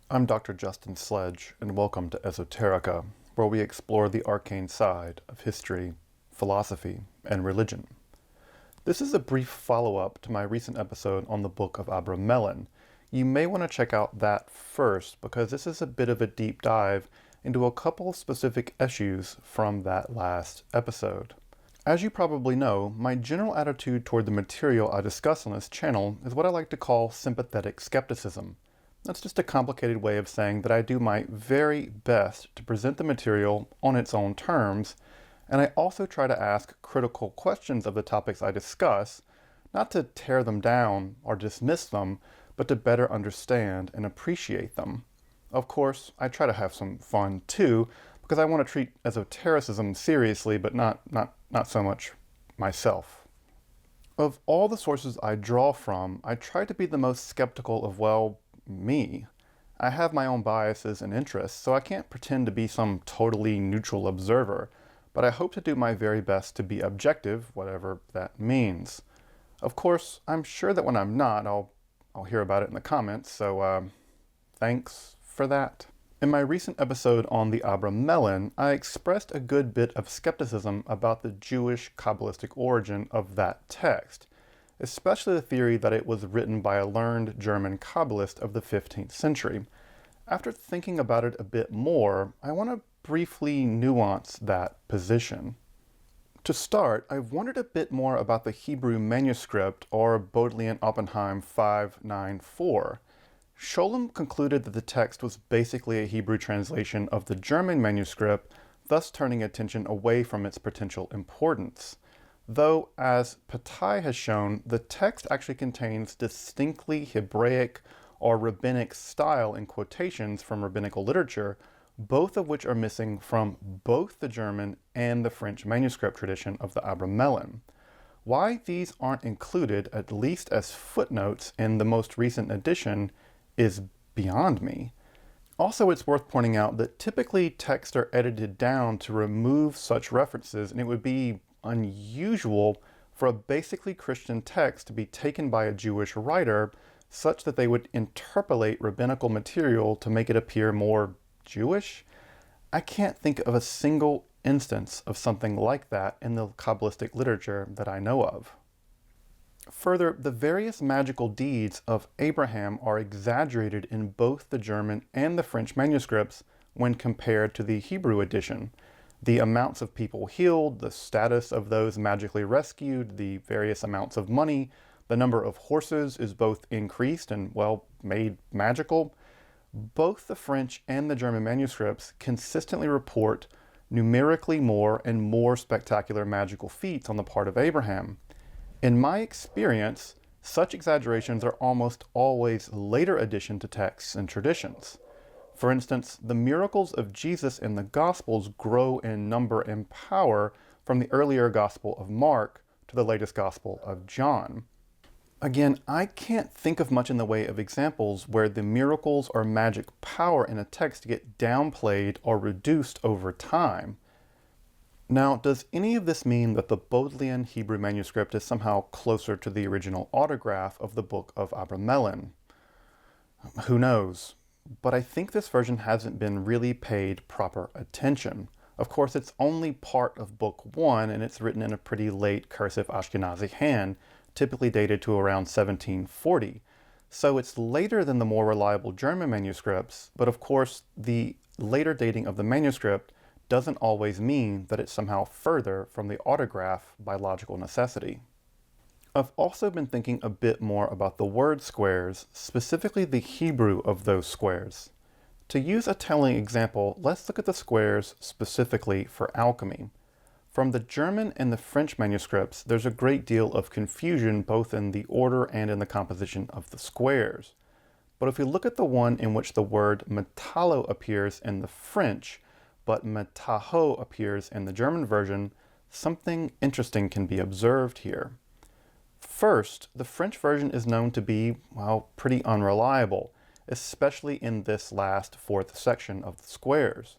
I'm Dr. Justin Sledge, and welcome to Esoterica, where we explore the arcane side of history, philosophy, and religion. This is a brief follow-up to my recent episode on the book of Abramelin. You may want to check out that first, because this is a bit of a deep dive into a couple specific issues from that last episode. As you probably know, my general attitude toward the material I discuss on this channel is what I like to call sympathetic skepticism. That's just a complicated way of saying that I do my very best to present the material on its own terms, and I also try to ask critical questions of the topics I discuss, not to tear them down or dismiss them, but to better understand and appreciate them. Of course, I try to have some fun too, because I want to treat esotericism seriously, but not so much myself. Of all the sources I draw from, I try to be the most skeptical of, well, me. I have my own biases and interests, so I can't pretend to be some totally neutral observer, but I hope to do my very best to be objective, whatever that means. Of course, I'm sure that when I'm not, I'll hear about it in the comments, so thanks for that. In my recent episode on the Abramelin, I expressed a good bit of skepticism about the Jewish Kabbalistic origin of that text, especially the theory that it was written by a learned German Kabbalist of the 15th century. After thinking about it a bit more, I want to briefly nuance that position. To start, I've wondered a bit more about the Hebrew Manuscript, or Bodleian-Oppenheim 594. Scholem concluded that the text was basically a Hebrew translation of the German manuscript, thus turning attention away from its potential importance. Though, as Patai has shown, the text actually contains distinctly Hebraic or rabbinic style in quotations from rabbinical literature, both of which are missing from both the German and the French manuscript tradition of the Abramelin. Why these aren't included, at least as footnotes, in the most recent edition is beyond me. Also, it's worth pointing out that typically texts are edited down to remove such references, and it would be unusual for a basically Christian text to be taken by a Jewish writer such that they would interpolate rabbinical material to make it appear more Jewish. I can't think of a single instance of something like that in the Kabbalistic literature that I know of. Further, the various magical deeds of Abraham are exaggerated in both the German and the French manuscripts when compared to the Hebrew edition. The amounts of people healed, the status of those magically rescued, the various amounts of money, the number of horses is both increased and, well, made magical. Both the French and the German manuscripts consistently report numerically more and more spectacular magical feats on the part of Abraham. In my experience, such exaggerations are almost always later addition to texts and traditions. For instance, the miracles of Jesus in the Gospels grow in number and power from the earlier Gospel of Mark to the latest Gospel of John. Again, I can't think of much in the way of examples where the miracles or magic power in a text get downplayed or reduced over time. Now, does any of this mean that the Bodleian Hebrew manuscript is somehow closer to the original autograph of the book of Abramelin? Who knows? But I think this version hasn't been really paid proper attention. Of course, it's only part of book 1, and it's written in a pretty late cursive Ashkenazi hand, typically dated to around 1740. So it's later than the more reliable German manuscripts, but of course, the later dating of the manuscript doesn't always mean that it's somehow further from the autograph by logical necessity. I've also been thinking a bit more about the word squares, specifically the Hebrew of those squares. To use a telling example, let's look at the squares specifically for alchemy. From the German and the French manuscripts, there's a great deal of confusion both in the order and in the composition of the squares. But if we look at the one in which the word metallo appears in the French, but metaho appears in the German version, something interesting can be observed here. First, the French version is known to be, well, pretty unreliable, especially in this last fourth section of the squares.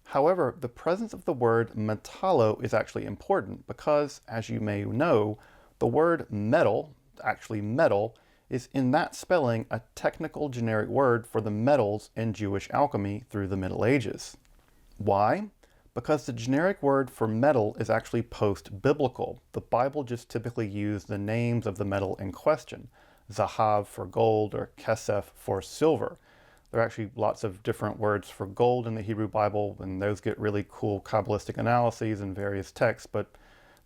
However, the presence of the word metallo is actually important because, as you may know, the word metal, actually metal, is in that spelling a technical generic word for the metals in Jewish alchemy through the Middle Ages. Why? Because the generic word for metal is actually post-biblical. The Bible just typically used the names of the metal in question, zahav for gold or kesef for silver. There are actually lots of different words for gold in the Hebrew Bible, and those get really cool Kabbalistic analyses in various texts, but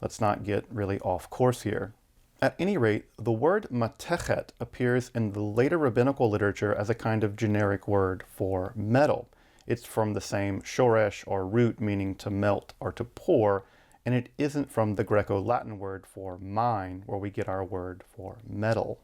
let's not get really off course here. At any rate, the word matechet appears in the later rabbinical literature as a kind of generic word for metal. It's from the same shoresh or root meaning to melt or to pour, and it isn't from the Greco-Latin word for mine, where we get our word for metal.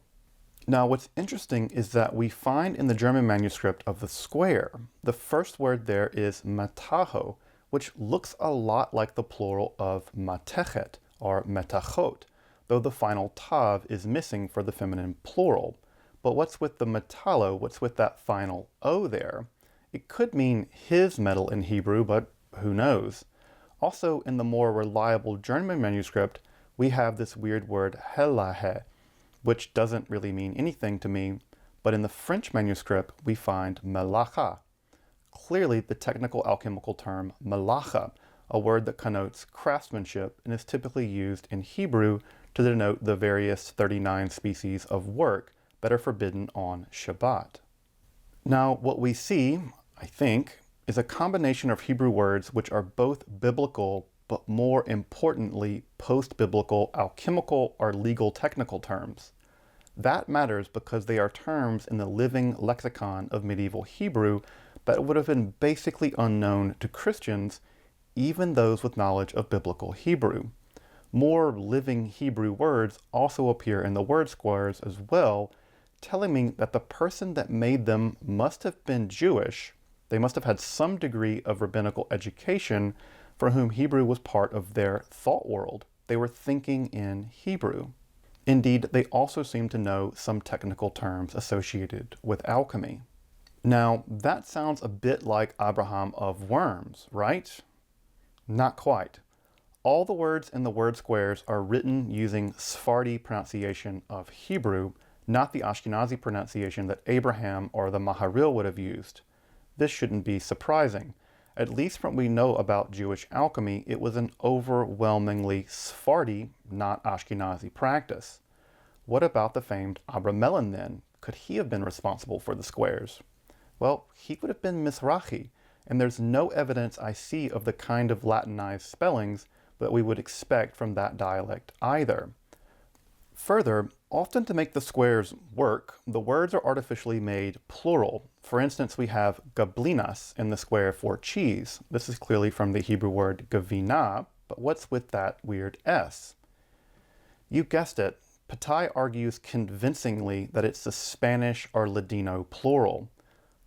Now, what's interesting is that we find in the German manuscript of the square, the first word there is mataho, which looks a lot like the plural of matechet or metachot, though the final tav is missing for the feminine plural. But what's with the metallo? What's with that final O there? It could mean his metal in Hebrew, but who knows? Also, in the more reliable German manuscript, we have this weird word helahe, which doesn't really mean anything to me, but in the French manuscript, we find melacha. Clearly, the technical alchemical term melacha, a word that connotes craftsmanship and is typically used in Hebrew to denote the various 39 species of work that are forbidden on Shabbat. Now, what we see, I think, is a combination of Hebrew words which are both biblical, but more importantly, post-biblical alchemical or legal technical terms. That matters because they are terms in the living lexicon of medieval Hebrew that would have been basically unknown to Christians, even those with knowledge of biblical Hebrew. More living Hebrew words also appear in the word squares as well, telling me that the person that made them must have been Jewish. They must have had some degree of rabbinical education for whom Hebrew was part of their thought world. They were thinking in Hebrew. Indeed, they also seem to know some technical terms associated with alchemy. Now, that sounds a bit like Abraham of Worms, right? Not quite. All the words in the word squares are written using Sephardi pronunciation of Hebrew, not the Ashkenazi pronunciation that Abraham or the Maharil would have used. This shouldn't be surprising. At least from what we know about Jewish alchemy, it was an overwhelmingly Sephardi, not Ashkenazi practice. What about the famed Abramelin then? Could he have been responsible for the squares? Well, he would have been Mizrahi, and there's no evidence I see of the kind of Latinized spellings that we would expect from that dialect either. Further, often to make the squares work, the words are artificially made plural. For instance, we have gablinas in the square for cheese. This is clearly from the Hebrew word gavina, but what's with that weird S? You guessed it, Patai argues convincingly that it's the Spanish or Ladino plural.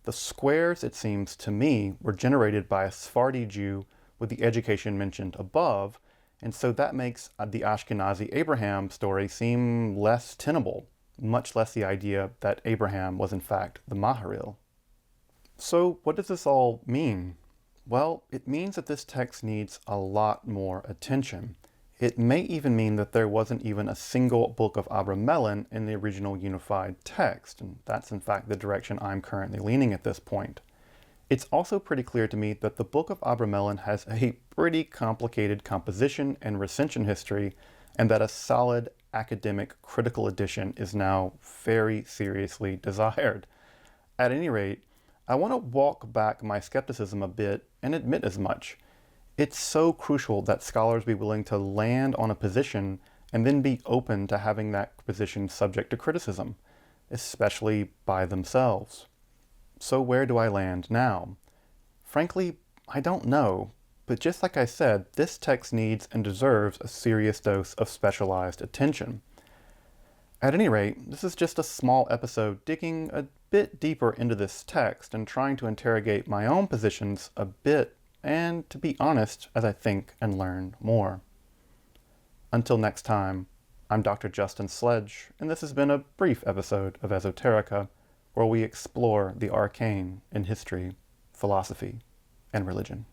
The squares, it seems to me, were generated by a Sephardi Jew with the education mentioned above, and so that makes the Ashkenazi Abraham story seem less tenable, much less the idea that Abraham was in fact the Maharil. So what does this all mean? Well, it means that this text needs a lot more attention. It may even mean that there wasn't even a single book of Abramelin in the original unified text, and that's in fact the direction I'm currently leaning at this point. It's also pretty clear to me that the Book of Abramelin has a pretty complicated composition and recension history, and that a solid academic critical edition is now very seriously desired. At any rate, I want to walk back my skepticism a bit and admit as much. It's so crucial that scholars be willing to land on a position and then be open to having that position subject to criticism, especially by themselves. So where do I land now? Frankly, I don't know, but just like I said, this text needs and deserves a serious dose of specialized attention. At any rate, this is just a small episode digging a bit deeper into this text and trying to interrogate my own positions a bit and, to be honest, as I think and learn more. Until next time, I'm Dr. Justin Sledge, and this has been a brief episode of Esoterica, where we explore the arcane in history, philosophy, and religion.